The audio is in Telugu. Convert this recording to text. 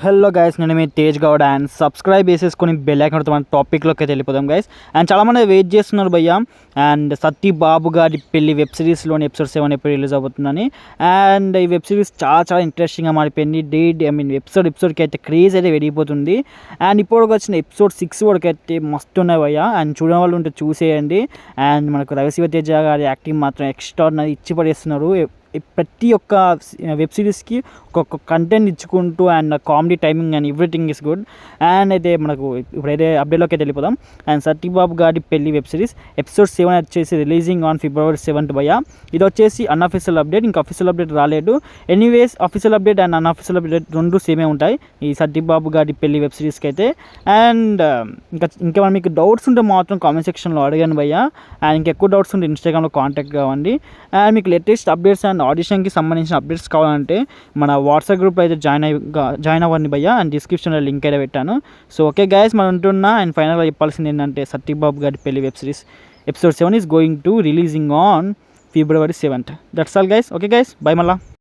హలో గైస్, నేను మీ తేజ్ గౌడ్ అండ్ సబ్స్క్రైబ్ చేసేసుకొని బెల్ ఐకాన్ కొడితే మన టాపిక్లోకి అయితే వెళ్ళిపోదాం గైస్. అండ్ చాలామంది వెయిట్ చేస్తున్నారు భయ్య. అండ్ సత్తి బాబు గారి పెళ్లి వెబ్ సిరీస్లోని ఎపిసోడ్ 7 ఎప్పుడు రిలీజ్ అవుతుందని. అండ్ ఈ వెబ్ సిరీస్ చాలా ఇంట్రెస్టింగ్గా మారిపోయింది. ఎపిసోడ్కి అయితే క్రేజ్ అయితే పెరిగిపోతుంది. అండ్ ఇప్పుడు వచ్చిన ఎపిసోడ్ 6 వరకు అయితే మస్తు ఉన్నాయి భయ్య. అండ్ చూడని వాళ్ళు ఉంటే చూసేయండి. అండ్ మనకు రవిశివ తేజ గారి యాక్టింగ్ మాత్రం ఎక్స్ట్రాడినరీ ఇచ్చి పడేస్తున్నారు. ప్రతి ఒక్క వెబ్ సిరీస్కి ఒక్కొక్క కంటెంట్ ఇచ్చుకుంటూ and comedy timing and everything is good. And అయితే మనకు ఇప్పుడైతే అప్డేట్లోకి అయితే వెళ్ళిపోదాం. అండ్ సత్యబాబు గారి పెళ్లి వెబ్ సిరీస్ ఎపిసోడ్ 7 వచ్చేసి రిలీజింగ్ ఆన్ February 7th భయ్య. ఇది వచ్చేసి అన్అఫీషియల్ అప్డేట్, ఇంకా అఫీషియల్ అప్డేట్ రాలేదు. Anyways official update and unofficial update రెండు సేమే ఉంటాయి ఈ సత్యబాబు గారి పెళ్లి వెబ్ సిరీస్కి అయితే. అండ్ ఇంకా మీకు డౌట్స్ ఉంటే మాత్రం కామెంట్ సెక్షన్లో అడగండి భయ్య. అండ్ ఇంకెక్కువ డౌట్స్ ఉంటే ఇన్స్టాగ్రామ్లో కాంటాక్ట్ కావండి. అండ్ మీకు లేటెస్ట్ అప్డేట్స్ అండ్ ఆడిషన్కి సంబంధించిన అప్డేట్స్ కావాలంటే మన వాట్సాప్ గ్రూప్లో అయితే జాయిన్ అవ్వండి భయ్య. అండ్ డిస్క్రిప్షన్లో లింక్ అయితే పెట్టాను. సో ఓకే గైస్, మనం ఉంటున్నా. అండ్ ఫైనల్గా చెప్పాల్సింది ఏంటంటే సత్యబాబు గారి పెళ్లి web series episode 7 is going to releasing on February 7th. That's all guys. Okay guys, by మళ్ళా.